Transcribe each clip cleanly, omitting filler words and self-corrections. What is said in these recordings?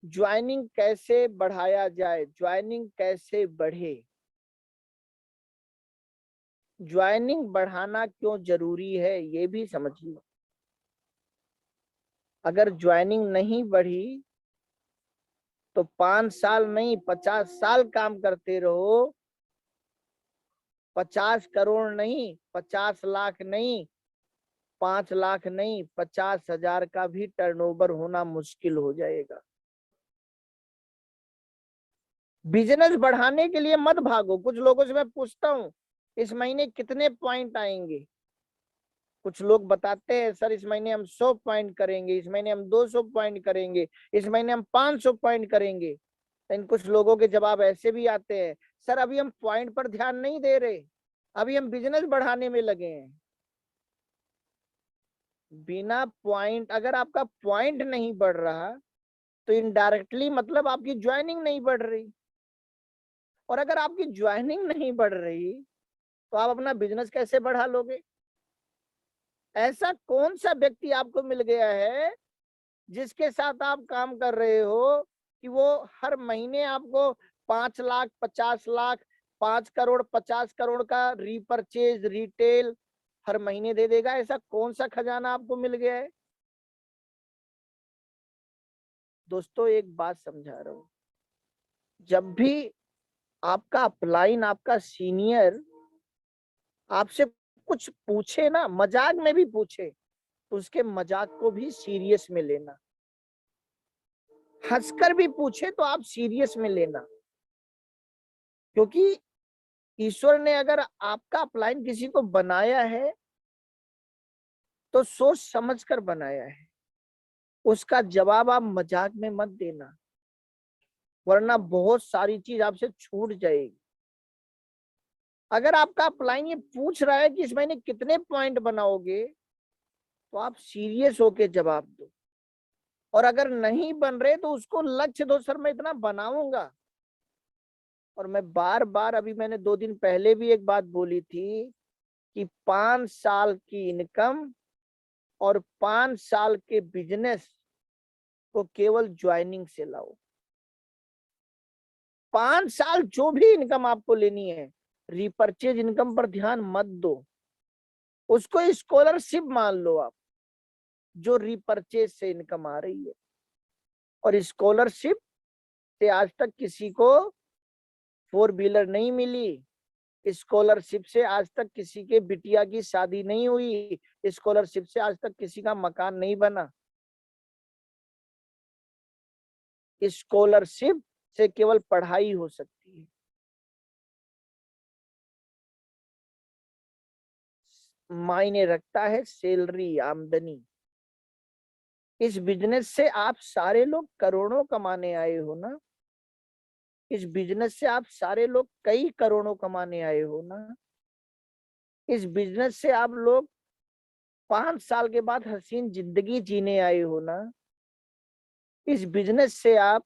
Joining कैसे बढ़ाया जाए, ज्वाइनिंग कैसे बढ़े, ज्वाइनिंग बढ़ाना क्यों जरूरी है, ये भी समझिए। अगर ज्वाइनिंग नहीं बढ़ी तो 5 साल नहीं 50 साल काम करते रहो, 50 करोड़ नहीं, 50 लाख नहीं, 5 लाख नहीं, 50,000 का भी टर्नओवर होना मुश्किल हो जाएगा। बिजनेस बढ़ाने के लिए मत भागो। कुछ लोगों से मैं पूछता हूँ, इस महीने कितने पॉइंट आएंगे? कुछ लोग बताते हैं सर इस महीने हम 100 पॉइंट करेंगे, इस महीने हम 200 पॉइंट करेंगे, इस महीने हम 500 पॉइंट करेंगे। लेकिन कुछ लोगों के जवाब ऐसे भी आते हैं, सर अभी हम पॉइंट पर ध्यान नहीं दे रहे, अभी हम बिजनेस बढ़ाने में लगे हैं। बिना पॉइंट, अगर आपका पॉइंट नहीं बढ़ रहा तो इनडायरेक्टली मतलब आपकी ज्वाइनिंग नहीं बढ़ रही, और अगर आपकी ज्वाइनिंग नहीं बढ़ रही तो आप अपना बिजनेस कैसे बढ़ा लोगे? ऐसा कौन सा व्यक्ति आपको मिल गया है जिसके साथ आप काम कर रहे हो कि वो हर महीने आपको 5 लाख, 50 लाख, 5 करोड़, 50 करोड़ का रीपरचेज रिटेल हर महीने दे देगा? ऐसा कौन सा खजाना आपको मिल गया है? दोस्तों एक बात समझा रहा हूं, जब भी आपका अपलाइन, आपका सीनियर आपसे कुछ पूछे ना, मजाक में भी पूछे, तो उसके मजाक को भी सीरियस में लेना। हंसकर भी पूछे तो आप सीरियस में लेना, क्योंकि ईश्वर ने अगर आपका अपलाइन किसी को बनाया है तो सोच समझ कर बनाया है। उसका जवाब आप मजाक में मत देना, वरना बहुत सारी चीज आपसे छूट जाएगी। अगर आपका अपलाइन ये पूछ रहा है कि इस महीने कितने पॉइंट बनाओगे, तो आप सीरियस होके जवाब दो। और अगर नहीं बन रहे तो उसको लक्ष्य दो, सर मैं इतना बनाऊंगा। और मैं बार बार, अभी मैंने 2 दिन पहले भी एक बात बोली थी कि 5 साल की इनकम और 5 साल के बिजनेस को केवल ज्वाइनिंग से लाओ। 5 साल जो भी इनकम आपको लेनी है, रिपर्चेज इनकम पर ध्यान मत दो, उसको स्कॉलरशिप मान लो आप, जो रिपर्चेज से इनकम आ रही है। और स्कॉलरशिप से आज तक किसी को 4 व्हीलर नहीं मिली, स्कॉलरशिप से आज तक किसी के बिटिया की शादी नहीं हुई, स्कॉलरशिप से आज तक किसी का मकान नहीं बना। स्कॉलरशिप से केवल पढ़ाई हो सकती है। मायने रखता है सैलरी, आमदनी। इस बिजनेस से आप सारे लोग करोड़ों कमाने आए हो ना, इस बिजनेस से आप सारे लोग कई करोड़ों कमाने आए हो ना, इस बिजनेस से आप लोग 5 साल के बाद हसीन जिंदगी जीने आए हो ना, इस बिजनेस से आप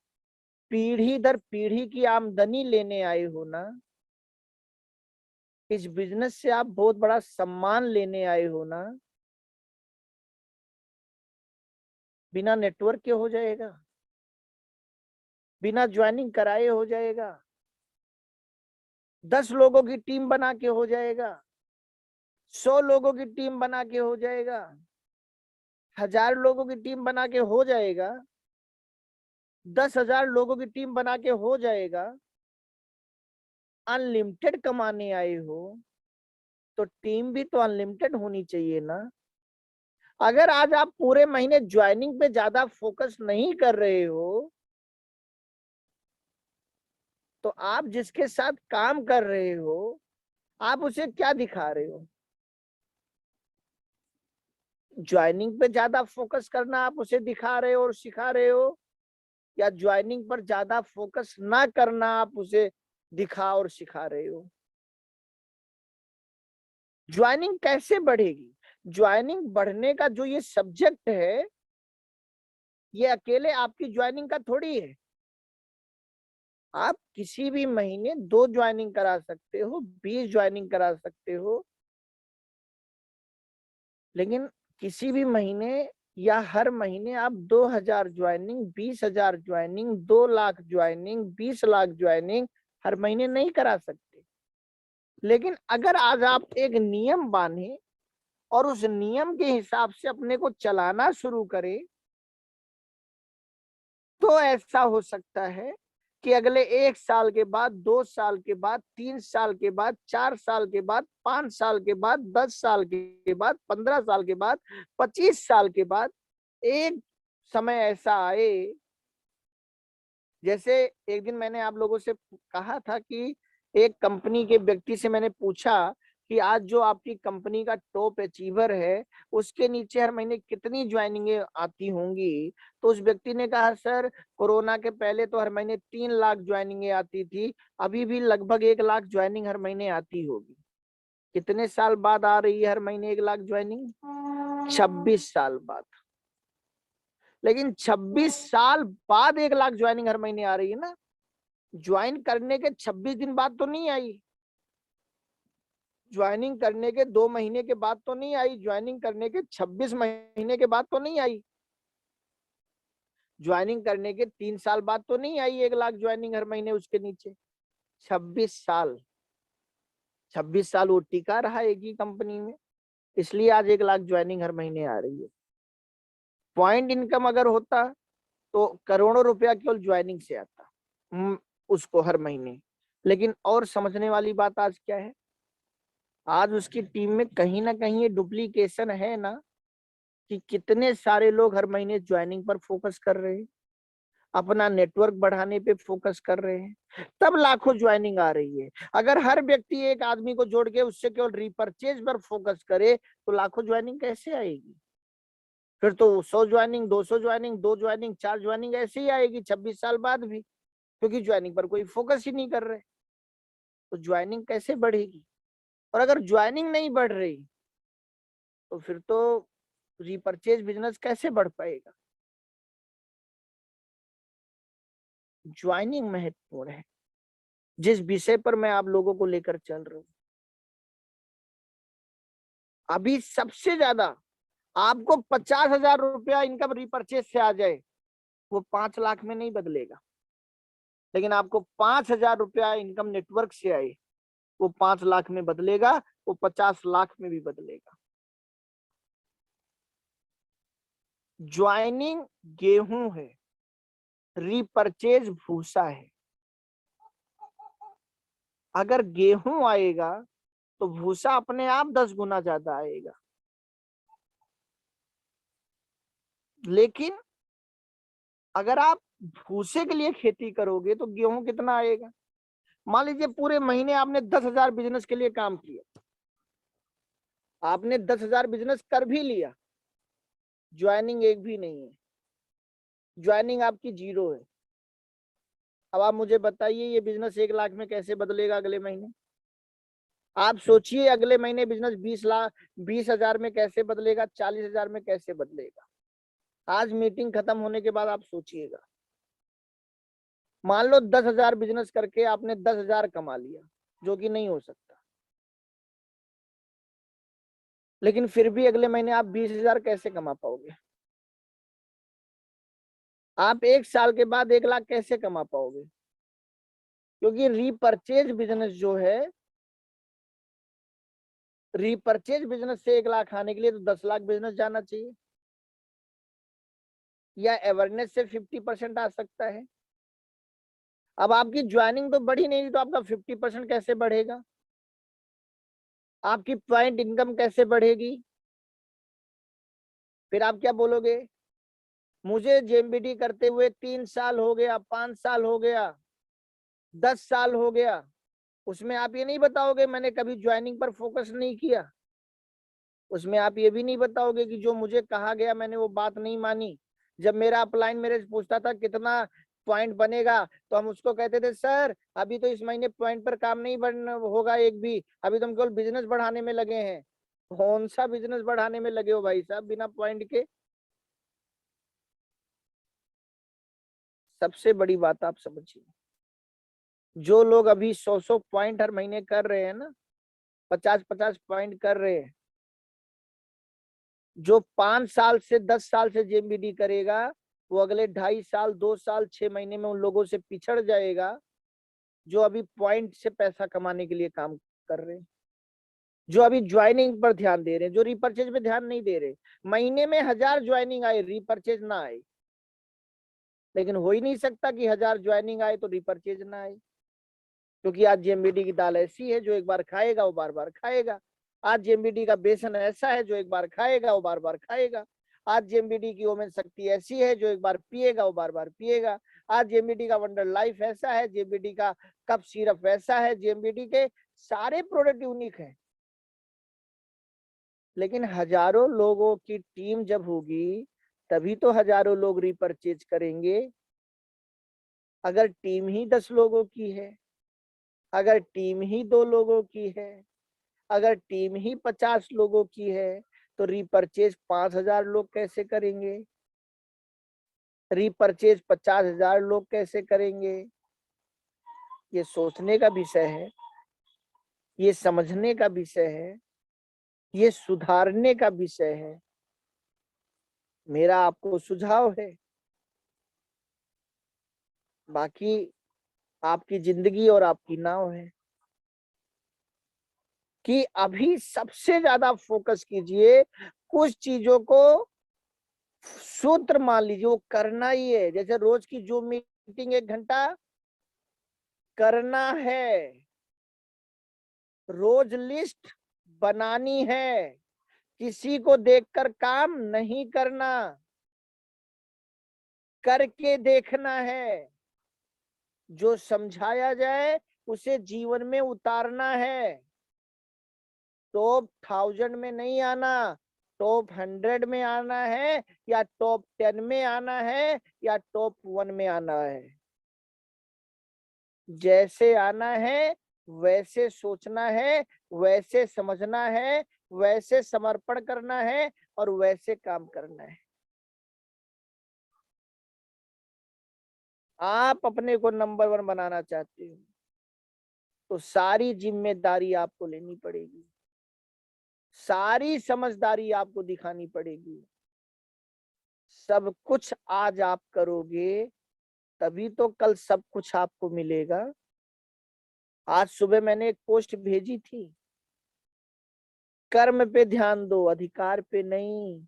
पीढ़ी दर पीढ़ी की आमदनी लेने आए हो ना, इस बिजनेस से आप बहुत बड़ा सम्मान लेने आए हो ना। बिना नेटवर्क के हो जाएगा? बिना ज्वाइनिंग कराए हो जाएगा? 10 लोगों की टीम बना के हो जाएगा? 100 लोगों की टीम बना के हो जाएगा? 1000 लोगों की टीम बना के हो जाएगा? 10,000 लोगों की टीम बना के हो जाएगा? अनलिमिटेड कमाने आए हो तो टीम भी तो अनलिमिटेड होनी चाहिए ना। अगर आज आप पूरे महीने ज्वाइनिंग पे ज्यादा फोकस नहीं कर रहे हो तो आप जिसके साथ काम कर रहे हो आप उसे क्या दिखा रहे हो? ज्वाइनिंग पे ज्यादा फोकस करना आप उसे दिखा रहे हो और सिखा रहे हो, या ज्वाइनिंग पर ज्यादा फोकस ना करना आप उसे दिखा और सिखा रहे हो? ज्वाइनिंग कैसे बढ़ेगी? ज्वाइनिंग बढ़ने का जो ये सब्जेक्ट है, ये अकेले आपकी ज्वाइनिंग का थोड़ी है। आप किसी भी महीने 2 ज्वाइनिंग करा सकते हो, 20 ज्वाइनिंग करा सकते हो, लेकिन किसी भी महीने या हर महीने आप 2,000 joining, 20,000 joining, 2 lakh joining, 20 lakh joining हर महीने नहीं करा सकते। लेकिन अगर आज आप एक नियम बांधे और उस नियम के हिसाब से अपने को चलाना शुरू करें, तो ऐसा हो सकता है कि अगले 1 साल के बाद, 2 साल के बाद, 3 साल के बाद, 4 साल के बाद, 5 साल के बाद, 10 साल के बाद, 15 साल के बाद, 25 साल के बाद एक समय ऐसा आए। जैसे एक दिन मैंने आप लोगों से कहा था कि एक कंपनी के व्यक्ति से मैंने पूछा कि आज जो आपकी कंपनी का टॉप अचीवर है, उसके नीचे हर महीने कितनी ज्वाइनिंगें आती होंगी। तो उस व्यक्ति ने कहा, सर कोरोना के पहले तो हर महीने 3 लाख ज्वाइनिंगें आती थी, अभी भी लगभग 1 लाख ज्वाइनिंग हर महीने आती होगी। कितने साल बाद आ रही है हर महीने 1 लाख ज्वाइनिंग? 26 साल बाद। लेकिन 26 साल बाद 1 लाख ज्वाइनिंग हर महीने आ रही है ना। ज्वाइन करने के 26 दिन बाद तो नहीं आई, ज्वाइनिंग करने के 2 महीने के बाद तो नहीं आई, ज्वाइनिंग करने के 26 महीने के बाद तो नहीं आई, ज्वाइनिंग करने के 3 साल बाद तो नहीं आई 1 लाख ज्वाइनिंग हर महीने उसके नीचे। 26 साल, 26 साल वो टिका रहा एक ही कंपनी में, इसलिए आज 1 लाख ज्वाइनिंग हर महीने आ रही है। पॉइंट इनकम अगर होता तो करोड़ों रुपया केवल ज्वाइनिंग से आता उसको हर महीने। लेकिन और समझने वाली बात आज क्या है, आज उसकी टीम में कहीं ना कहीं ये डुप्लीकेशन है ना, कि कितने सारे लोग हर महीने ज्वाइनिंग पर फोकस कर रहे हैं, अपना नेटवर्क बढ़ाने पे फोकस कर रहे हैं, तब लाखों ज्वाइनिंग आ रही है। अगर हर व्यक्ति एक आदमी को जोड़ के उससे केवल रिपर्चेज पर फोकस करे तो लाखों ज्वाइनिंग कैसे आएगी? फिर तो 100 ज्वाइनिंग, 200 ज्वाइनिंग, 2 ज्वाइनिंग, 4 ज्वाइनिंग ऐसे ही आएगी 26 साल बाद भी, क्योंकि ज्वाइनिंग पर कोई फोकस ही नहीं कर रहे। तो ज्वाइनिंग कैसे बढ़ेगी? और अगर ज्वाइनिंग नहीं बढ़ रही तो फिर तो रिपर्चेज बिजनेस कैसे बढ़ पाएगा? ज्वाइनिंग महत्वपूर्ण है। जिस विषय पर मैं आप लोगों को लेकर चल रहा हूं, अभी सबसे ज्यादा आपको 50,000 रुपया इनकम रिपर्चेज से आ जाए, वो 5 लाख में नहीं बदलेगा। लेकिन आपको 5,000 रुपया इनकम नेटवर्क से आए, वो 5 लाख में बदलेगा, वो 50 लाख में भी बदलेगा। ज्वाइनिंग गेहूं है, रिपर्चेज भूसा है। अगर गेहूं आएगा तो भूसा अपने आप 10 गुना ज्यादा आएगा। लेकिन अगर आप भूसे के लिए खेती करोगे तो गेहूं कितना आएगा? मान लीजिए पूरे महीने आपने 10,000 बिजनेस के लिए काम किया, आपने 10,000 बिजनेस कर भी लिया, ज्वाइनिंग एक भी नहीं है, ज्वाइनिंग आपकी 0 है। अब आप मुझे बताइए ये बिजनेस 1 लाख में कैसे बदलेगा अगले महीने? आप सोचिए अगले महीने बिजनेस 20 लाख, 20,000 में कैसे बदलेगा, 40,000 में कैसे बदलेगा? आज मीटिंग खत्म होने के बाद आप सोचिएगा। मान लो 10,000 बिजनेस करके आपने 10,000 कमा लिया, जो कि नहीं हो सकता, लेकिन फिर भी अगले महीने आप 20,000 कैसे कमा पाओगे? आप 1 साल के बाद 1 लाख कैसे कमा पाओगे? क्योंकि रीपरचेज बिजनेस जो है, रीपरचेज बिजनेस से 1 लाख आने के लिए तो 10 लाख बिजनेस जाना चाहिए, या अवेयरनेस से 50% आ सकता है। अब आपकी ज्वाइनिंग तो बढ़ी नहीं, तो आपका 50% कैसे बढ़ेगा? आपकी पॉइंट इनकम कैसे बढ़ेगी? फिर आप क्या बोलोगे, मुझे जेएमबीडी करते हुए 3 साल हो गया, 5 साल हो गया, 10 साल हो गया, उसमें आप ये नहीं बताओगे मैंने कभी ज्वाइनिंग पर फोकस नहीं किया। उसमें आप ये भी नहीं बताओगे कि जो मुझे कहा गया मैंने वो बात नहीं मानी। जब मेरा अपलाइन मेरे से पूछता था कितना पॉइंट बनेगा, तो हम उसको कहते थे सर अभी तो इस महीने पॉइंट पर काम नहीं बढ़ होगा एक भी, अभी तो हम केवल बिजनेस बढ़ाने में लगे हैं। कौन सा बिजनेस बढ़ाने में लगे हो भाई साहब बिना पॉइंट के? सबसे बड़ी बात आप समझिए, जो लोग अभी 100 पॉइंट हर महीने कर रहे हैं ना, 50 पॉइंट कर रहे हैं, जो 5 साल से 10 साल से जेएमबीडी करेगा वो अगले 2.5 साल 2 साल 6 महीने में उन लोगों से पिछड़ जाएगा जो अभी पॉइंट से पैसा कमाने के लिए काम कर रहे हैं, जो अभी ज्वाइनिंग पर ध्यान दे रहे हैं, जो रिपर्चेज पे ध्यान नहीं दे रहे। महीने में 1000 ज्वाइनिंग आए, रिपर्चेज ना आए। लेकिन हो ही नहीं सकता कि 1000 ज्वाइनिंग आए तो रिपर्चेज ना आए, क्योंकि आज जेएमबीडी की दाल ऐसी है जो एक बार खाएगा वो बार बार खाएगा। आज जेएमबीडी का बेसन ऐसा है जो एक बार खाएगा वो बार बार खाएगा। आज जेएमबीडी की ओमेन शक्ति ऐसी है जो एक बार पिएगा वो बार बार पिएगा। आज जेएमबीडी का वंडर लाइफ ऐसा है, जेएमबीडी का कप सिरप वैसा है, जेएमबीडी के सारे प्रोडक्ट यूनिक है। लेकिन हजारों लोगों की टीम जब होगी तभी तो हजारों लोग रिपर्चेज करेंगे। अगर टीम ही 10 लोगों की है, अगर टीम ही 2 लोगों की है, अगर टीम ही 50 लोगों की है, तो रिपर्चेज 5000 लोग कैसे करेंगे? रिपर्चेज 50,000 लोग कैसे करेंगे? ये सोचने का विषय है, ये समझने का विषय है, ये सुधारने का विषय है। मेरा आपको सुझाव है, बाकी आपकी जिंदगी और आपकी नाव है, कि अभी सबसे ज्यादा फोकस कीजिए कुछ चीजों को। सूत्र मान लीजिए वो करना ही है। जैसे रोज की जो मीटिंग 1 घंटा करना है, रोज लिस्ट बनानी है, किसी को देखकर काम नहीं करना, करके देखना है। जो समझाया जाए उसे जीवन में उतारना है। टॉप 1000 में नहीं आना, टॉप 100 में आना है, या टॉप 10 में आना है, या टॉप 1 में आना है। जैसे आना है वैसे सोचना है, वैसे समझना है, वैसे समर्पण करना है और वैसे काम करना है। आप अपने को नंबर 1 बनाना चाहते हो तो सारी जिम्मेदारी आपको लेनी पड़ेगी, सारी समझदारी आपको दिखानी पड़ेगी। सब कुछ आज आप करोगे तभी तो कल सब कुछ आपको मिलेगा। आज सुबह मैंने एक पोस्ट भेजी थी, कर्म पे ध्यान दो, अधिकार पे नहीं।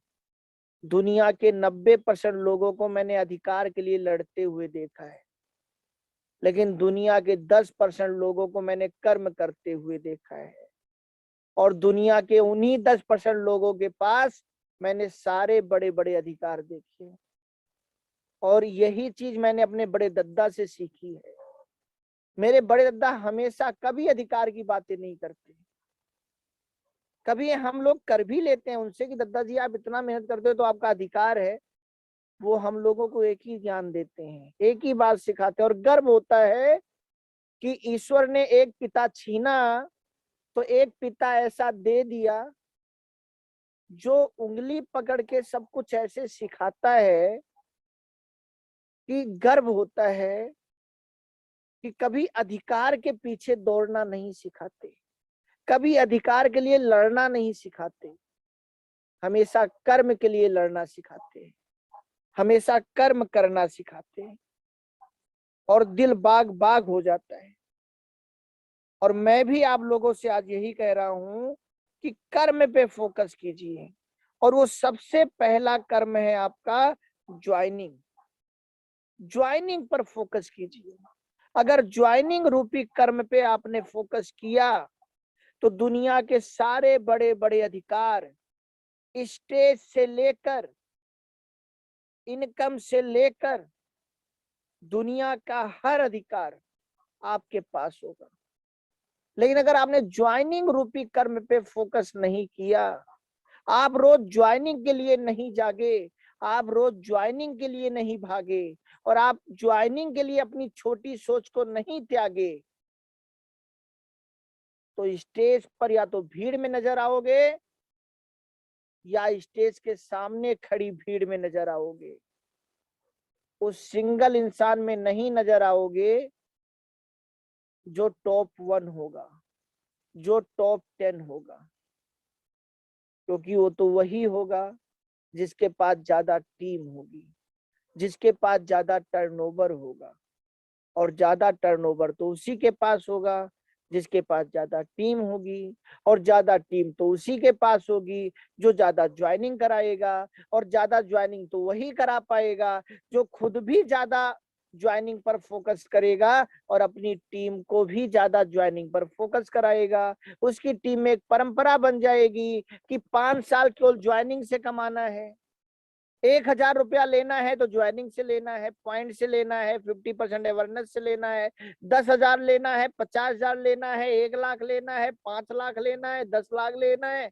दुनिया के 90% लोगों को मैंने अधिकार के लिए लड़ते हुए देखा है, लेकिन दुनिया के 10% लोगों को मैंने कर्म करते हुए देखा है। और दुनिया के उन्हीं 10% लोगों के पास मैंने सारे बड़े बड़े अधिकार देखे। और यही चीज मैंने अपने बड़े दद्दा से सीखी है। मेरे बड़े दद्दा हमेशा कभी अधिकार की बातें नहीं करते। कभी हम लोग कर भी लेते हैं उनसे कि दद्दा जी आप इतना मेहनत करते हो तो आपका अधिकार है। वो हम लोगों को एक ही ज्ञान देते हैं, एक ही बात सिखाते हैं, और गर्व होता है कि ईश्वर ने एक पिता छीना तो एक पिता ऐसा दे दिया जो उंगली पकड़ के सब कुछ ऐसे सिखाता है कि गर्व होता है कि कभी अधिकार के पीछे दौड़ना नहीं सिखाते, कभी अधिकार के लिए लड़ना नहीं सिखाते, हमेशा कर्म के लिए लड़ना सिखाते हैं, हमेशा कर्म करना सिखाते हैं। और दिल बाग बाग हो जाता है। और मैं भी आप लोगों से आज यही कह रहा हूं कि कर्म पे फोकस कीजिए। और वो सबसे पहला कर्म है आपका ज्वाइनिंग। ज्वाइनिंग पर फोकस कीजिए। अगर ज्वाइनिंग रूपी कर्म पे आपने फोकस किया तो दुनिया के सारे बड़े बड़े अधिकार, स्टेज से लेकर इनकम से लेकर दुनिया का हर अधिकार आपके पास होगा। लेकिन अगर आपने ज्वाइनिंग रूपी कर्म पे फोकस नहीं किया, आप रोज ज्वाइनिंग के लिए नहीं जागे, आप रोज ज्वाइनिंग के लिए नहीं भागे, और आप ज्वाइनिंग के लिए अपनी छोटी सोच को नहीं त्यागे, तो स्टेज पर या तो भीड़ में नजर आओगे या स्टेज के सामने खड़ी भीड़ में नजर आओगे। उस सिंगल इंसान में नहीं नजर आओगे जो टॉप 1 होगा, जो टॉप 10 होगा। क्योंकि वो तो वही होगा जिसके पास ज्यादा टीम होगी, जिसके पास ज्यादा टर्नओवर होगा, और ज्यादा टर्नओवर तो उसी के पास होगा जिसके पास ज्यादा टीम होगी, और ज्यादा टीम तो उसी के पास होगी जो ज्यादा ज्वाइनिंग कराएगा, और ज्यादा ज्वाइनिंग तो वही करा पाएगा जो खुद भी ज्यादा ज्वाइनिंग पर फोकस करेगा और अपनी टीम को भी ज्यादा ज्वाइनिंग पर फोकस कराएगा। उसकी टीम में एक परंपरा बन जाएगी कि 5 साल केवल ज्वाइनिंग से कमाना है, 1,000 रुपया लेना है तो ज्वाइनिंग से लेना है, पॉइंट से लेना है, 50% अवेयरनेस से लेना है, 10,000 लेना है, 50,000 लेना है, 1 लाख लेना है, 5 लाख लेना है, 10 लाख लेना है,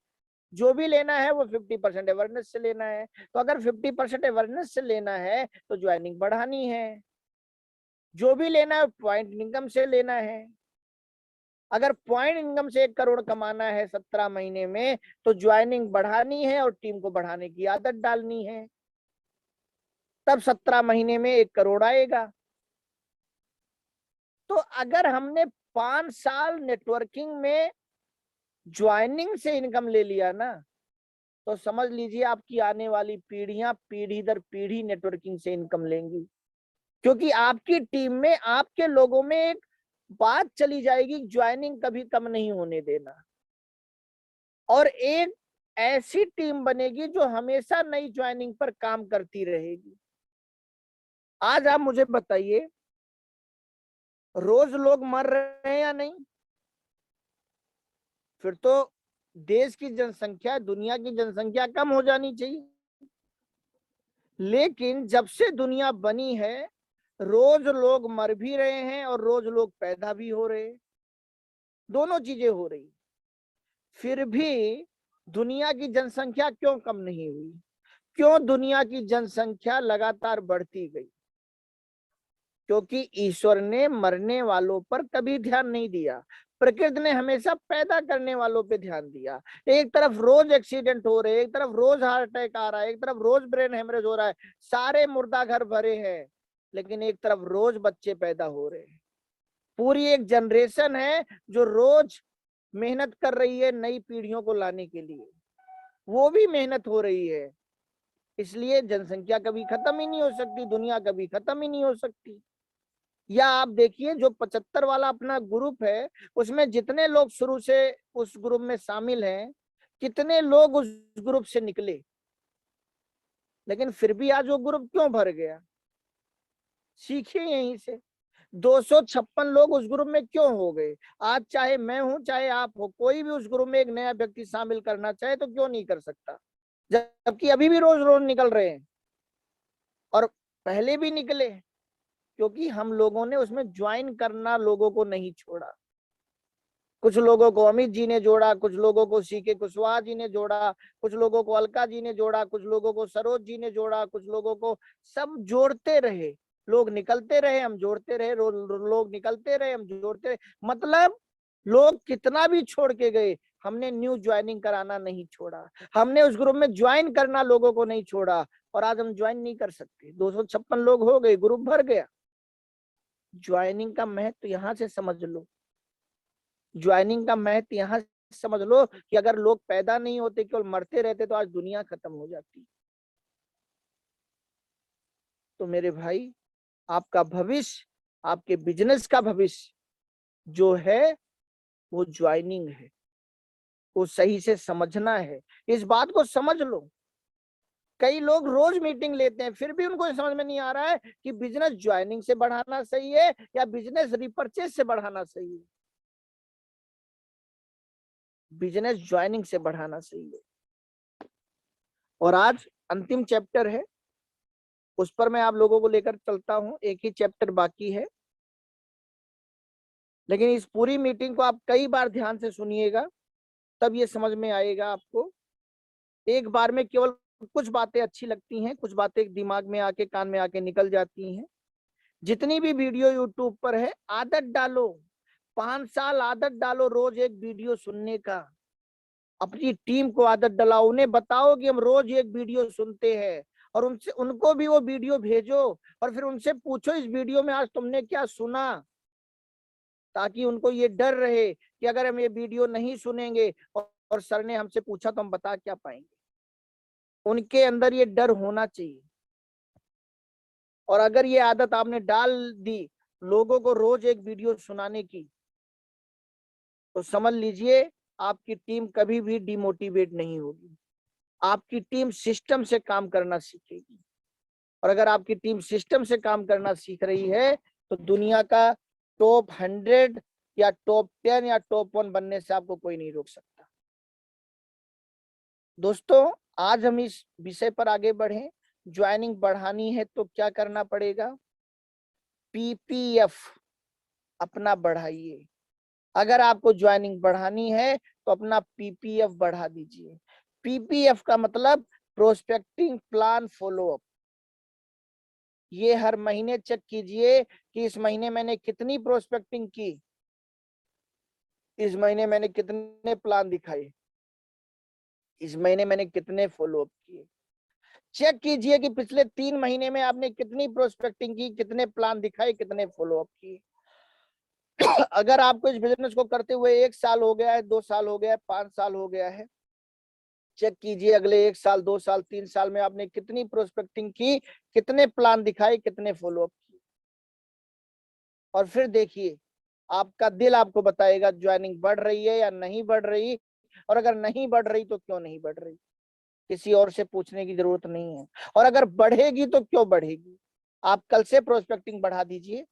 जो भी लेना है वो 50% अवेयरनेस से लेना है। तो अगर 50% अवेयरनेस से लेना है तो ज्वाइनिंग बढ़ानी है, जो भी लेना है पॉइंट इनकम से लेना है। अगर पॉइंट इनकम से 1 करोड़ कमाना है 17 महीने में तो ज्वाइनिंग बढ़ानी है और टीम को बढ़ाने की आदत डालनी है, तब 17 महीने में 1 करोड़ आएगा। तो अगर हमने 5 साल नेटवर्किंग में ज्वाइनिंग से इनकम ले लिया ना, तो समझ लीजिए आपकी आने वाली पीढ़ियां पीढ़ी दर पीढ़ी नेटवर्किंग से इनकम लेंगी, क्योंकि आपकी टीम में, आपके लोगों में एक बात चली जाएगी, ज्वाइनिंग कभी कम नहीं होने देना, और एक ऐसी टीम बनेगी जो हमेशा नई ज्वाइनिंग पर काम करती रहेगी। आज आप मुझे बताइए, रोज लोग मर रहे हैं या नहीं? फिर तो देश की जनसंख्या, दुनिया की जनसंख्या कम हो जानी चाहिए। लेकिन जब से दुनिया बनी है रोज लोग मर भी रहे हैं और रोज लोग पैदा भी हो रहे हैं, दोनों चीजें हो रही, फिर भी दुनिया की जनसंख्या क्यों कम नहीं हुई? क्यों दुनिया की जनसंख्या लगातार बढ़ती गई? क्योंकि ईश्वर ने मरने वालों पर कभी ध्यान नहीं दिया, प्रकृति ने हमेशा पैदा करने वालों पे ध्यान दिया। एक तरफ रोज एक्सीडेंट हो रहे, एक तरफ रोज हार्ट अटैक आ रहा है, एक तरफ रोज ब्रेन हेमरेज हो रहा है, सारे मुर्दा घर भरे हैं, लेकिन एक तरफ रोज बच्चे पैदा हो रहे हैं। पूरी एक जनरेशन है जो रोज मेहनत कर रही है नई पीढ़ियों को लाने के लिए, वो भी मेहनत हो रही है। इसलिए जनसंख्या कभी खत्म ही नहीं हो सकती, दुनिया कभी खत्म ही नहीं हो सकती। या आप देखिए जो 75 वाला अपना ग्रुप है, उसमें जितने लोग शुरू से उस ग्रुप में शामिल हैं, कितने लोग उस ग्रुप से निकले, लेकिन फिर भी आज वो ग्रुप क्यों भर गया? सीखिए यहीं से। 256 लोग उस ग्रुप में क्यों हो गए? आज चाहे मैं हूं चाहे आप हो, कोई भी उस ग्रुप में एक नया व्यक्ति शामिल करना चाहे तो क्यों नहीं कर सकता, जबकि अभी भी रोज रोज निकल रहे हैं और पहले भी निकले, क्योंकि हम लोगों ने उसमें ज्वाइन करना लोगों को नहीं छोड़ा। कुछ लोगों को अमित जी ने जोड़ा, कुछ लोगों को सीके कुशवाहा जी ने जोड़ा, कुछ लोगों को अलका जी ने जोड़ा, कुछ लोगों को सरोज जी ने जोड़ा, कुछ लोगों को, सब जोड़ते रहे, लोग निकलते रहे हम जोड़ते रहे, लोग निकलते रहे हम जोड़ते रहे। मतलब लोग कितना भी छोड़ के गए, हमने न्यू ज्वाइनिंग कराना नहीं छोड़ा, हमने उस ग्रुप में ज्वाइन करना लोगों को नहीं छोड़ा, और आज हम ज्वाइन नहीं कर सकते। 256 लोग हो गए, ग्रुप भर गया। ज्वाइनिंग का महत्व यहां से समझ लो, ज्वाइनिंग का महत्व यहां समझ लो कि अगर लोग पैदा नहीं होते, केवल मरते रहते, तो आज दुनिया खत्म हो जाती। तो मेरे भाई, आपका भविष्य, आपके बिजनेस का भविष्य जो है वो ज्वाइनिंग है, वो सही से समझना है, इस बात को समझ लो। कई लोग रोज मीटिंग लेते हैं, फिर भी उनको समझ में नहीं आ रहा है कि बिजनेस ज्वाइनिंग से बढ़ाना सही है या बिजनेस रिपर्चेस से बढ़ाना सही है। बिजनेस ज्वाइनिंग से बढ़ाना सही है। और आज अंतिम चैप्टर है, उस पर मैं आप लोगों को लेकर चलता हूं, एक ही चैप्टर बाकी है, लेकिन इस पूरी मीटिंग को आप कई बार ध्यान से सुनिएगा, तब ये समझ में आएगा आपको। एक बार में केवल कुछ बातें अच्छी लगती हैं, कुछ बातें दिमाग में आके, कान में आके निकल जाती हैं। जितनी भी वीडियो यूट्यूब पर है, आदत डालो, 5 साल आदत डालो रोज एक वीडियो सुनने का। अपनी टीम को आदत डलाओ, उन्हें बताओ कि हम रोज एक वीडियो सुनते हैं, और उनसे, उनको भी वो वीडियो भेजो, और फिर उनसे पूछो इस वीडियो में आज तुमने क्या सुना, ताकि उनको ये डर रहे कि अगर हम ये वीडियो नहीं सुनेंगे और और सर ने हमसे पूछा तो हम बता क्या पाएंगे। उनके अंदर ये डर होना चाहिए। और अगर ये आदत आपने डाल दी लोगों को रोज एक वीडियो सुनाने की, तो समझ लीजिए आपकी टीम कभी भी डिमोटिवेट नहीं होगी। आपकी टीम सिस्टम से काम करना सीखेगी। और अगर आपकी टीम सिस्टम से काम करना सीख रही है तो दुनिया का टॉप 100 या टॉप 10 या टॉप 1 बनने से आपको कोई नहीं रोक सकता। दोस्तों, आज हम इस विषय पर आगे बढ़े। ज्वाइनिंग बढ़ानी है तो क्या करना पड़ेगा? पीपीएफ अपना बढ़ाइए। अगर आपको ज्वाइनिंग बढ़ानी है तो अपना पीपीएफ बढ़ा दीजिए। पीपीएफ का मतलब प्रोस्पेक्टिंग प्लान फॉलोअप। ये हर महीने चेक कीजिए कि इस महीने मैंने कितनी प्रोस्पेक्टिंग की, इस महीने मैंने कितने प्लान दिखाए, इस महीने मैंने कितने फॉलोअप किए। चेक कीजिए कि पिछले 3 महीने में आपने कितनी प्रोस्पेक्टिंग की, कितने प्लान दिखाए, कितने फॉलोअप किए। अगर आपको इस बिजनेस को करते हुए 1 साल हो गया है, 2 साल हो गया है, 5 साल हो गया है, चेक कीजिए अगले 1 साल, 2 साल, 3 साल में आपने कितनी प्रोस्पेक्टिंग की, कितने प्लान दिखाए, कितने फॉलोअप किए। और फिर देखिए आपका दिल आपको बताएगा ज्वाइनिंग बढ़ रही है या नहीं बढ़ रही। और अगर नहीं बढ़ रही तो क्यों नहीं बढ़ रही, किसी और से पूछने की जरूरत नहीं है। और अगर बढ़ेगी तो क्यों बढ़ेगी। आप कल से प्रोस्पेक्टिंग बढ़ा दीजिए,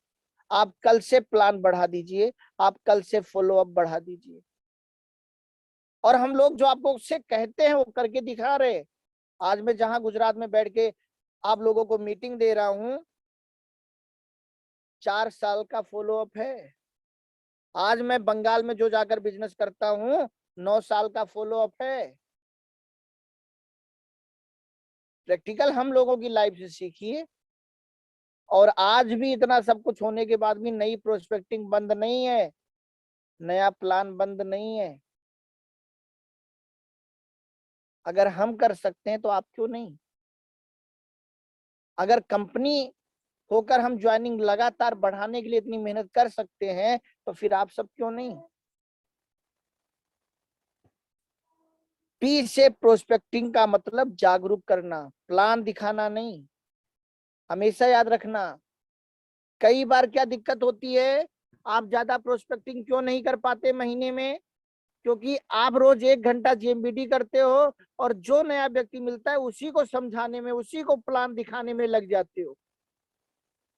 आप कल से प्लान बढ़ा दीजिए, आप कल से फॉलोअप बढ़ा दीजिए। और हम लोग जो आपको उससे कहते हैं वो करके दिखा रहे हैं। आज मैं जहां गुजरात में बैठ के आप लोगों को मीटिंग दे रहा हूं, 4 साल का फॉलोअप है। आज मैं बंगाल में जो जाकर बिजनेस करता हूं, 9 साल का फॉलोअप है। प्रैक्टिकल हम लोगों की लाइफ से सीखिए। और आज भी इतना सब कुछ होने के बाद भी नई प्रोस्पेक्टिंग बंद नहीं है, नया प्लान बंद नहीं है। अगर हम कर सकते हैं तो आप क्यों नहीं। अगर कंपनी होकर हम ज्वाइनिंग लगातार बढ़ाने के लिए इतनी मेहनत कर सकते हैं तो फिर आप सब क्यों नहीं। पी से प्रोस्पेक्टिंग का मतलब जागरूक करना, प्लान दिखाना नहीं। हमेशा याद रखना। कई बार क्या दिक्कत होती है, आप ज्यादा प्रोस्पेक्टिंग क्यों नहीं कर पाते महीने में? क्योंकि आप रोज 1 घंटा जीएमबीडी करते हो और जो नया व्यक्ति मिलता है उसी को समझाने में, उसी को प्लान दिखाने में लग जाते हो।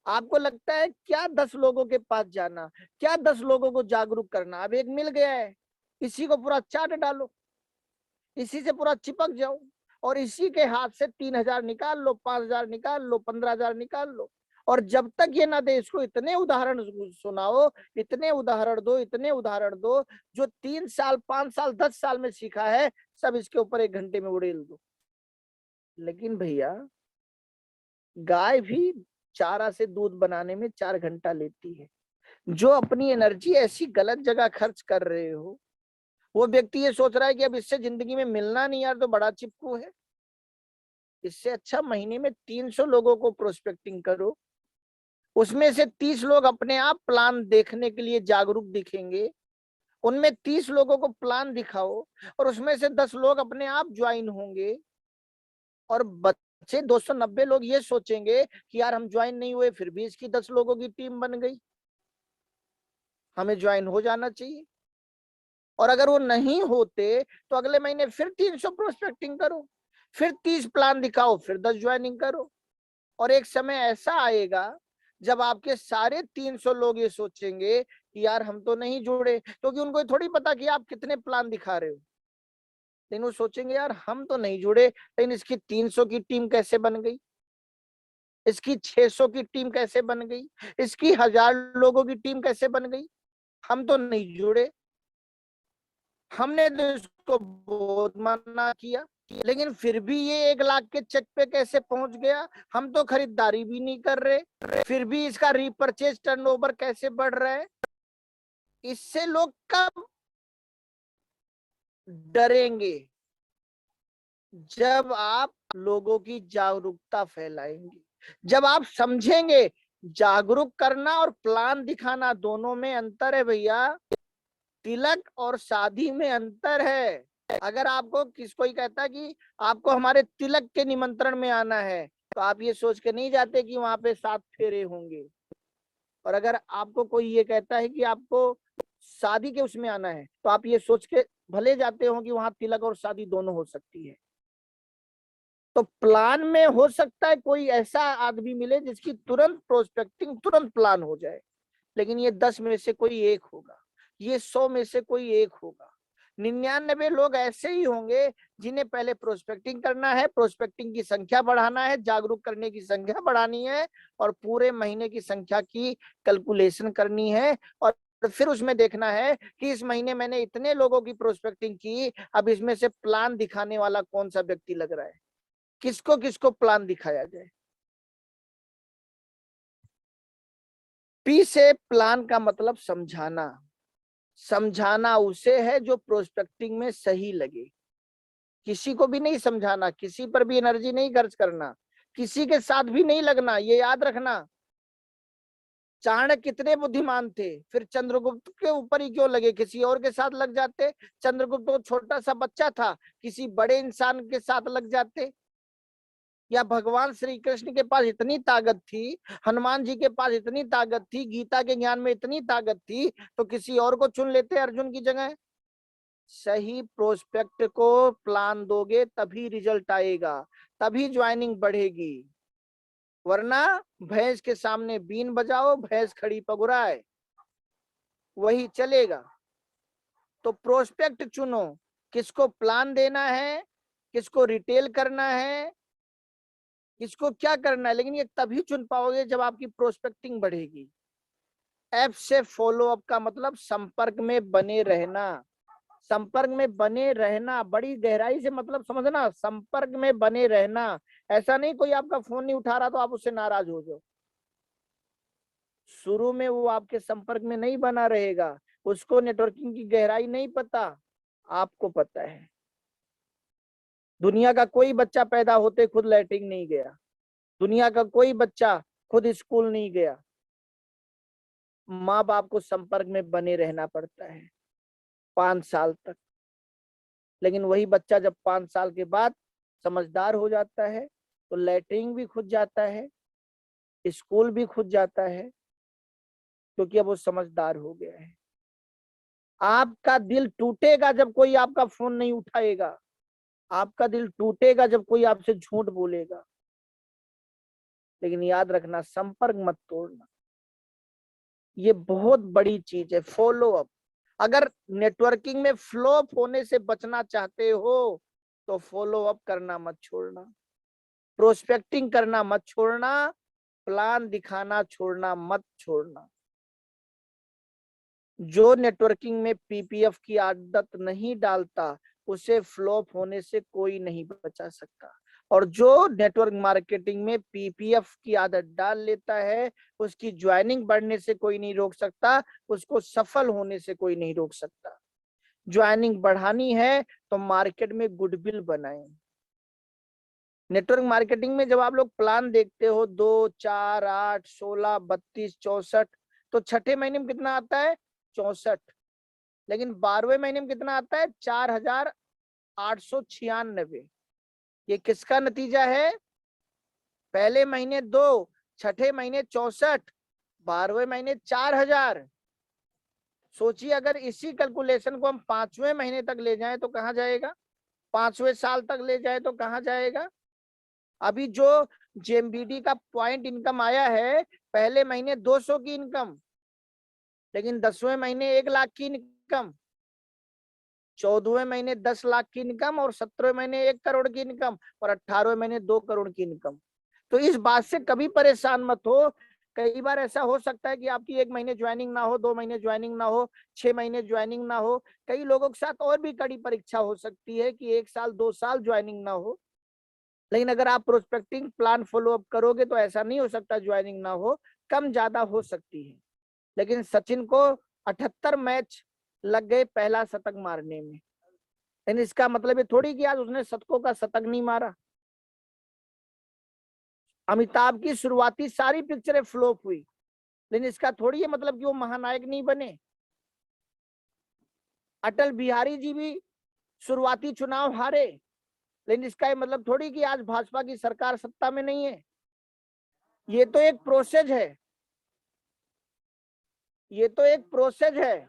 आपको लगता है क्या 10 लोगों के पास जाना, क्या 10 लोगों को जागरूक करना। अब एक मिल गया है, इसी को पूरा चाट डालो, इसी से पूरा चिपक जाओ और इसी के हाथ से 3,000 निकाल लो, 5,000 निकाल लो, 15,000 निकाल लो। और जब तक ये ना दे इसको इतने उदाहरण सुनाओ, इतने उदाहरण दो, इतने उदाहरण दो, जो 3 साल, 5 साल, 10 साल में सीखा है सब इसके ऊपर 1 घंटे में उड़ेल दो। लेकिन भैया गाय भी चारा से दूध बनाने में 4 घंटा लेती है। जो अपनी एनर्जी ऐसी गलत जगह खर्च कर रहे हो, वो व्यक्ति ये सोच रहा है कि अब इससे जिंदगी में मिलना नहीं यार तो बड़ा चिपकू है। इससे अच्छा महीने में 300 लोगों को प्रोस्पेक्टिंग करो, उसमें से 30 लोग अपने आप प्लान देखने के लिए जागरूक दिखेंगे, उनमें 30 लोगों को प्लान दिखाओ और उसमें से 10 लोग अपने आप ज्वाइन होंगे। और बच्चे 290 लोग ये सोचेंगे कि यार हम ज्वाइन नहीं हुए फिर भी इसकी 10 लोगों की टीम बन गई, हमें ज्वाइन हो जाना चाहिए। और अगर वो नहीं होते तो अगले महीने फिर 300 प्रोस्पेक्टिंग करो, फिर 30 प्लान दिखाओ, फिर 10 ज्वाइनिंग करो। और एक समय ऐसा आएगा जब आपके सारे 300 लोग ये सोचेंगे कि यार हम तो नहीं जुड़े, क्योंकि उनको थोड़ी पता कि आप कितने प्लान दिखा रहे हो। लेकिन वो सोचेंगे यार हम तो नहीं जुड़े, लेकिन इसकी 300 की टीम कैसे बन गई, इसकी 600 की टीम कैसे बन गई, इसकी 1,000 लोगों की टीम कैसे बन गई। हम तो नहीं जुड़े, हमने तो इसको बहुत मना किया, लेकिन फिर भी ये 1 लाख के चेक पे कैसे पहुंच गया। हम तो खरीदारी भी नहीं कर रहे, फिर भी इसका रीपरचेज टर्नओवर कैसे बढ़ रहा है। इससे लोग कब डरेंगे? जब आप लोगों की जागरूकता फैलाएंगे, जब आप समझेंगे जागरूक करना और प्लान दिखाना दोनों में अंतर है भैया। तिलक और शादी में अंतर है। अगर आपको कोई कहता है कि आपको हमारे तिलक के निमंत्रण में आना है, तो आप ये सोच के नहीं जाते कि वहां पे 7 फेरे होंगे। और अगर आपको कोई ये कहता है कि आपको शादी के उसमें आना है, तो आप ये सोच के भले जाते हो कि वहां तिलक और शादी दोनों हो सकती है। तो प्लान में हो सकता है कोई ऐसा आदमी मिले जिसकी तुरंत प्रोस्पेक्टिंग तुरंत प्लान हो जाए, लेकिन ये 10 में से कोई एक होगा, ये 100 में से कोई एक होगा। 99 लोग ऐसे ही होंगे जिन्हें पहले प्रोस्पेक्टिंग करना है, प्रोस्पेक्टिंग की संख्या बढ़ाना है, जागरूक करने की संख्या बढ़ानी है, और पूरे महीने की संख्या की कैलकुलेशन करनी है। और फिर उसमें देखना है कि इस महीने मैंने इतने लोगों की प्रोस्पेक्टिंग की, अब इसमें से प्लान दिखाने वाला कौन सा व्यक्ति लग रहा है, किसको किसको प्लान दिखाया जाए। पी से प्लान का मतलब समझाना। समझाना उसे है जो प्रोस्पेक्टिंग में सही लगे। किसी को भी नहीं समझाना, किसी पर भी एनर्जी नहीं खर्च करना, किसी के साथ भी नहीं लगना। ये याद रखना, चाणक्य कितने बुद्धिमान थे, फिर चंद्रगुप्त के ऊपर ही क्यों लगे, किसी और के साथ लग जाते। चंद्रगुप्त तो छोटा सा बच्चा था, किसी बड़े इंसान के साथ लग जाते। या भगवान श्री कृष्ण के पास इतनी ताकत थी, हनुमान जी के पास इतनी ताकत थी, गीता के ज्ञान में इतनी ताकत थी, तो किसी और को चुन लेते अर्जुन की जगह। सही प्रोस्पेक्ट को प्लान दोगे तभी रिजल्ट आएगा, तभी ज्वाइनिंग बढ़ेगी। वरना भैंस के सामने बीन बजाओ, भैंस खड़ी पगुराए, वही चलेगा। तो प्रोस्पेक्ट चुनो, किसको प्लान देना है, किसको रिटेल करना है, किसको क्या करना है, लेकिन ये तभी चुन पाओगे जब आपकी प्रोस्पेक्टिंग बढ़ेगी। एफ से फॉलो अप का मतलब संपर्क में बने रहना। संपर्क में बने रहना, बड़ी गहराई से मतलब समझना, संपर्क में बने रहना। ऐसा नहीं कोई आपका फोन नहीं उठा रहा तो आप उससे नाराज हो जाओ। शुरू में वो आपके संपर्क में नहीं बना रहेगा, उसको नेटवर्किंग की गहराई नहीं पता, आपको पता है। दुनिया का कोई बच्चा पैदा होते खुद लैट्रिन नहीं गया, दुनिया का कोई बच्चा खुद स्कूल नहीं गया। माँ बाप को संपर्क में बने रहना पड़ता है 5 साल तक। लेकिन वही बच्चा जब 5 साल के बाद समझदार हो जाता है, तो लैट्रिन भी खुद जाता है, स्कूल भी खुद जाता है, क्योंकि अब वो समझदार हो गया है। आपका दिल टूटेगा जब कोई आपका फोन नहीं उठाएगा, आपका दिल टूटेगा जब कोई आपसे झूठ बोलेगा। लेकिन याद रखना, संपर्क मत तोड़ना, ये बहुत बड़ी चीज है। फॉलो अप, अगर नेटवर्किंग में फ्लॉप होने से बचना चाहते हो तो फॉलो अप करना मत छोड़ना, प्रोस्पेक्टिंग करना मत छोड़ना, प्लान दिखाना छोड़ना मत छोड़ना। जो नेटवर्किंग में पीपीएफ की आदत नहीं डालता, उसे फ्लॉप होने से कोई नहीं बचा सकता। और जो नेटवर्क मार्केटिंग में पीपीएफ की आदत डाल लेता है, उसकी ज्वाइनिंग बढ़ने से कोई नहीं रोक सकता, उसको सफल होने से कोई नहीं रोक सकता। ज्वाइनिंग बढ़ानी है तो मार्केट में गुडविल बनाएं। नेटवर्क मार्केटिंग में जब आप लोग प्लान देखते हो 2, 4, 8, 16, 32, 64, तो छठे महीने में कितना आता है 64, लेकिन 12वें महीने में कितना आता है 4896। ये किसका नतीजा है? पहले महीने 2, छठे महीने 64, 12वें महीने 4000। सोचिए अगर इसी कैलकुलेशन को हम 5वें महीने तक ले जाएं तो कहां जाएगा, 5वें साल तक ले जाए तो कहां जाएगा। अभी जो जेएमबीडी का पॉइंट इनकम आया है, पहले महीने 200 की इनकम, लेकिन 10वें महीने 1 लाख की इनकम, 14वें महीने 10 लाख की इनकम, और 17वें महीने 1 करोड़ की इनकम, और 18वें महीने 2 करोड़ की इनकम। तो इस बात से कभी परेशान मत हो। कई बार ऐसा हो सकता है कि आपकी 1 महीने ज्वाइनिंग ना हो, 2 महीने ज्वाइनिंग ना हो, 6 महीने ज्वाइनिंग ना हो। कई लोगों के साथ और भी कड़ी परीक्षा हो सकती है कि 1 साल 2 साल ज्वाइनिंग ना हो। लेकिन अगर आप प्रोस्पेक्टिंग प्लान फॉलो अप करोगे तो ऐसा नहीं हो सकता ज्वाइनिंग ना हो, कम ज्यादा हो सकती है। लेकिन सचिन को 78 मैच लग गए पहला शतक मारने में, लेकिन इसका मतलब ये थोड़ी कि आज उसने शतकों का शतक नहीं मारा। अमिताभ की शुरुआती सारी पिक्चरें फ्लॉप हुई, लेकिन इसका थोड़ी ये मतलब कि वो महानायक नहीं बने। अटल बिहारी जी भी शुरुआती चुनाव हारे, लेकिन इसका ये मतलब थोड़ी कि आज भाजपा की सरकार सत्ता में नहीं है। ये तो एक प्रोसेस है, ये तो एक प्रोसेस है।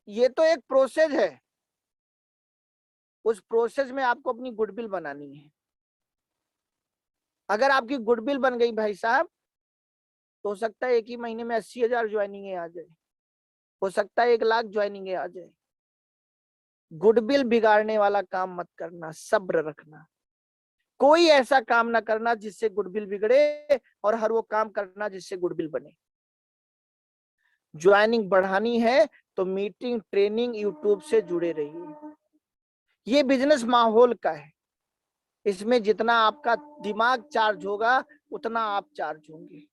ये तो एक प्रोसेस है। उस प्रोसेस में आपको अपनी गुडविल बनानी है। अगर आपकी गुडविल बन गई भाई साहब, तो हो सकता है एक ही महीने में 80,000 ज्वाइनिंग आ जाए, हो सकता है 1 लाख ज्वाइनिंग आ जाए। गुडविल बिगाड़ने वाला काम मत करना, सब्र रखना। कोई ऐसा काम ना करना जिससे गुडविल बिगड़े, और हर वो काम करना जिससे गुडविल बने। ज्वाइनिंग बढ़ानी है तो मीटिंग, ट्रेनिंग, यूट्यूब से जुड़े रहिए। ये बिजनेस माहौल का है, इसमें जितना आपका दिमाग चार्ज होगा उतना आप चार्ज होंगे।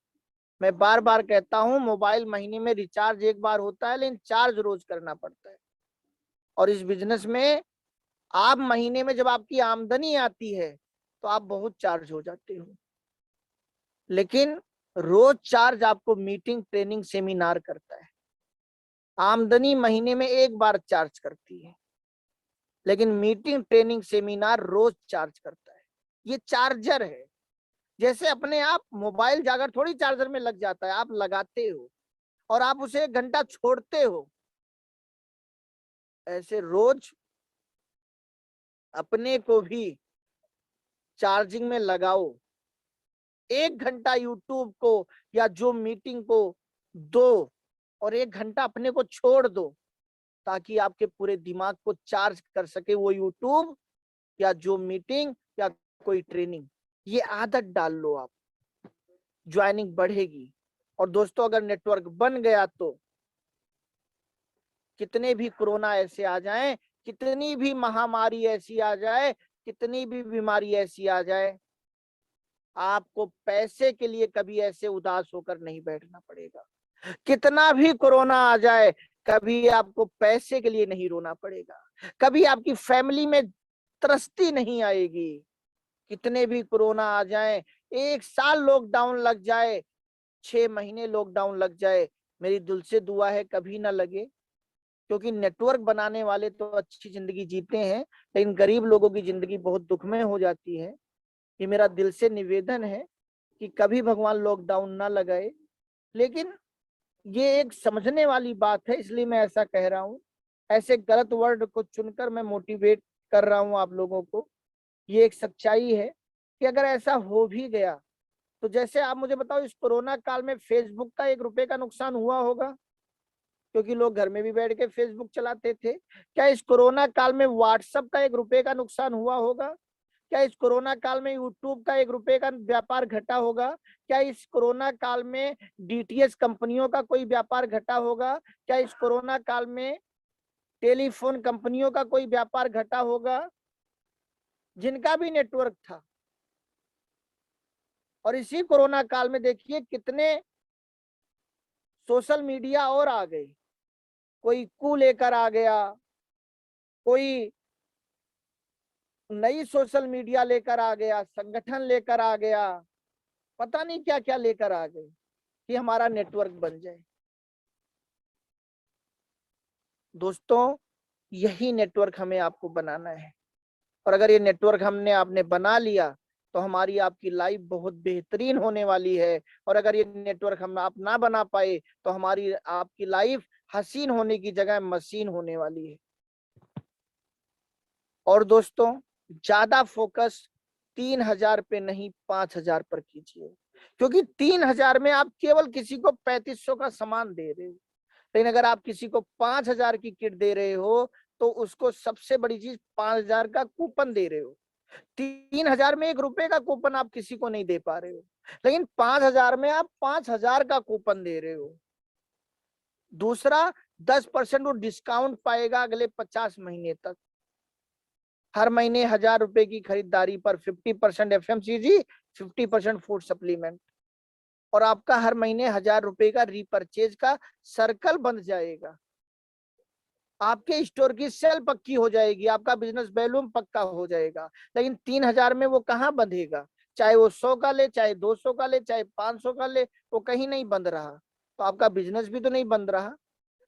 मैं बार बार कहता हूं, मोबाइल महीने में रिचार्ज एक बार होता है, लेकिन चार्ज रोज करना पड़ता है। और इस बिजनेस में आप महीने में जब आपकी आमदनी आती है तो आप बहुत चार्ज हो जाते हो, लेकिन रोज चार्ज आपको मीटिंग, ट्रेनिंग, सेमिनार करता है। आमदनी महीने में एक बार चार्ज करती है, लेकिन मीटिंग, ट्रेनिंग, सेमिनार रोज चार्ज करता है। ये चार्जर है। जैसे अपने आप मोबाइल जाकर थोड़ी चार्जर में लग जाता है, आप लगाते हो और आप उसे 1 घंटा छोड़ते हो। ऐसे रोज अपने को भी चार्जिंग में लगाओ। 1 घंटा यूट्यूब को या जो मीटिंग को दो, और 1 घंटा अपने को छोड़ दो, ताकि आपके पूरे दिमाग को चार्ज कर सके वो यूट्यूब या जो मीटिंग या कोई ट्रेनिंग। ये आदत डाल लो आप, ज्वाइनिंग बढ़ेगी। और दोस्तों, अगर नेटवर्क बन गया तो कितने भी कोरोना ऐसे आ जाएं, कितनी भी महामारी ऐसी आ जाए, कितनी भी बीमारी ऐसी आ जाए, आपको पैसे के लिए कभी ऐसे उदास होकर नहीं बैठना पड़ेगा। कितना भी कोरोना आ जाए, कभी आपको पैसे के लिए नहीं रोना पड़ेगा। कभी आपकी फैमिली में त्रस्ती नहीं आएगी। कितने भी कोरोना आ जाए, 1 साल लॉकडाउन लग जाए, 6 महीने लॉकडाउन लग जाए, मेरी दिल से दुआ है कभी ना लगे। क्योंकि नेटवर्क बनाने वाले तो अच्छी जिंदगी जीते हैं, लेकिन गरीब लोगों की जिंदगी बहुत दुखमय हो जाती है। ये मेरा दिल से निवेदन है कि कभी भगवान लॉकडाउन ना लगाए। लेकिन ये एक समझने वाली बात है, इसलिए मैं ऐसा कह रहा हूँ। ऐसे गलत वर्ड को चुनकर मैं मोटिवेट कर रहा हूँ आप लोगों को। ये एक सच्चाई है कि अगर ऐसा हो भी गया, तो जैसे आप मुझे बताओ, इस कोरोना काल में फेसबुक का 1 रुपए का नुकसान हुआ होगा, क्योंकि लोग घर में भी बैठ के फेसबुक चलाते थे। क्या इस कोरोना काल में व्हाट्सएप का 1 रुपए का नुकसान हुआ होगा? क्या इस कोरोना काल में यूट्यूब का 1 रुपए का व्यापार घटा होगा? क्या इस कोरोना काल में डीटीएच कंपनियों का कोई व्यापार घटा होगा? क्या इस कोरोना काल में टेलीफोन कंपनियों का कोई व्यापार घटा होगा? जिनका भी नेटवर्क था। और इसी कोरोना काल में देखिए कितने सोशल मीडिया और आ गए। कोई कू लेकर आ गया, कोई नई सोशल मीडिया लेकर आ गया, संगठन लेकर आ गया, पता नहीं क्या क्या लेकर आ गए कि हमारा नेटवर्क बन जाए। दोस्तों, यही नेटवर्क हमें आपको बनाना है। और अगर ये नेटवर्क हमने आपने बना लिया, तो हमारी आपकी लाइफ बहुत बेहतरीन होने वाली है। और अगर ये नेटवर्क हम आप ना बना पाए, तो हमारी आपकी लाइफ हसीन होने की जगह मशीन होने वाली है। और दोस्तों, ज्यादा फोकस 3,000 पे नहीं 5,000 पर कीजिए, क्योंकि 3,000 में आप केवल किसी को 3,500 का सामान दे रहे हो। लेकिन अगर आप किसी को 5,000 की किट दे रहे हो, तो उसको सबसे बड़ी चीज 5,000 का कूपन दे रहे हो। 3,000 में 1 रुपए का कूपन आप किसी को नहीं दे पा रहे हो, लेकिन 5,000 में आप 5,000 का कूपन दे रहे हो। दूसरा, 10% वो डिस्काउंट पाएगा अगले 50 महीने तक। हर महीने 1,000 रुपए की खरीदारी पर 50% एफएमसीजी, 50% फूड सप्लीमेंट, और आपका हर महीने 1,000 रुपए का रीपरचेज का सर्कल बन जाएगा। आपके स्टोर की सेल पक्की हो जाएगी, आपका बिजनेस वॉल्यूम पक्का हो जाएगा। लेकिन 3,000 में वो कहाँ बंधेगा? चाहे वो 100 का ले, चाहे 200 का ले, चाहे 500 का ले, वो कहीं नहीं बंद रहा, तो आपका बिजनेस भी तो नहीं बंद रहा।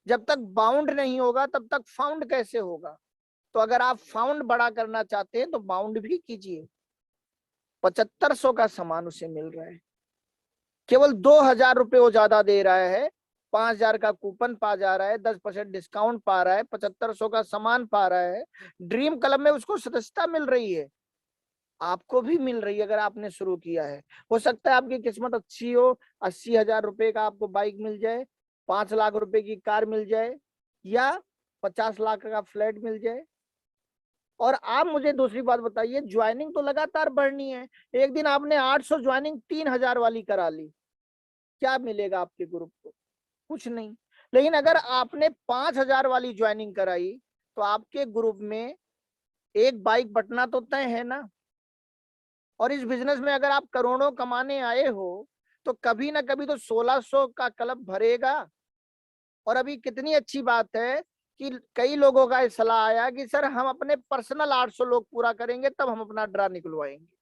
जब तक बाउंड नहीं होगा तब तक फाउंड कैसे होगा? तो अगर आप फाउंड बड़ा करना चाहते हैं तो बाउंड भी कीजिए। 7500 का सामान उसे मिल रहा है, केवल 2000 रुपये वो ज्यादा दे रहा है, 5000 का कूपन पा जा रहा है, 10% डिस्काउंट पा रहा है, 7500 का सामान पा रहा है, ड्रीम क्लब में उसको सदस्यता मिल रही है, आपको भी मिल रही है। अगर आपने शुरू किया है, हो सकता है आपकी किस्मत अच्छी हो, 80,000 रुपए का आपको बाइक मिल जाए, 5 लाख रुपए की कार मिल जाए, या 50 लाख का फ्लैट मिल जाए। और आप मुझे दूसरी बात बताइए, ज्वाइनिंग तो लगातार बढ़नी है। एक दिन आपने 800 ज्वाइनिंग 3000 वाली करा ली, क्या मिलेगा आपके ग्रुप को? कुछ नहीं। लेकिन अगर आपने 5000 वाली ज्वाइनिंग कराई, तो आपके ग्रुप में एक बाइक बटना तो तय है ना। और इस बिजनेस में अगर आप करोड़ों कमाने आए हो, तो कभी ना कभी तो 1600 का क्लब भरेगा। और अभी कितनी अच्छी बात है कि कई लोगों का सलाह आया कि सर हम अपने पर्सनल 800 लोग पूरा करेंगे तब हम अपना ड्रा निकलवाएंगे।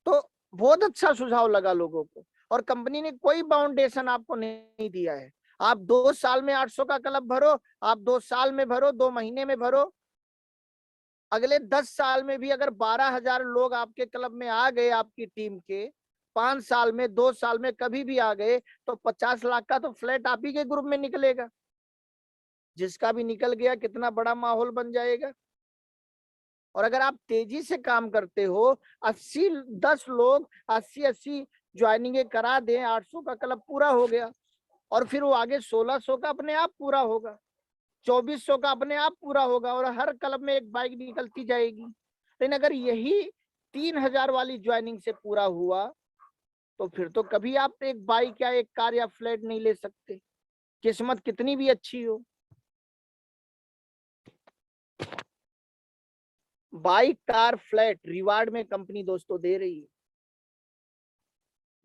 तो बहुत अच्छा सुझाव लगा लोगों को, और कंपनी ने कोई बाउंडेशन आपको नहीं दिया है। आप 2 साल में 800 का क्लब भरो, आप 2 साल में भरो, 2 महीने में भरो, अगले 10 साल में भी अगर 12,000 लोग आपके क्लब में आ गए, आपकी टीम के 5 साल में, 2 साल में कभी भी आ गए, तो 50 लाख का तो फ्लैट आप ही के ग्रुप में निकलेगा। जिसका भी निकल गया, कितना बड़ा माहौल बन जाएगा। और अगर आप तेजी से काम करते हो, 80 10 लोग 80 ज्वाइनिंग करा दें, 800 का क्लब पूरा हो गया, और फिर वो आगे 1600 का अपने आप पूरा होगा, 2400 का अपने आप पूरा होगा, और हर क्लब में एक बाइक निकलती जाएगी। लेकिन अगर यही 3000 वाली ज्वाइनिंग से पूरा हुआ, तो फिर तो कभी आप एक बाइक या एक कार या फ्लैट नहीं ले सकते, किस्मत कितनी भी अच्छी हो। बाइक, कार, फ्लैट रिवार्ड में कंपनी दोस्तों दे रही है।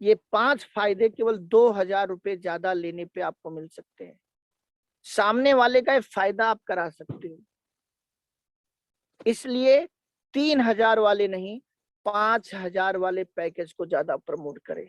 ये 5 फायदे केवल 2000 रुपए ज्यादा लेने पे आपको मिल सकते हैं। सामने वाले का फायदा आप करा सकते हो, इसलिए 3000 वाले नहीं, 5000 वाले पैकेज को ज्यादा प्रमोट करें।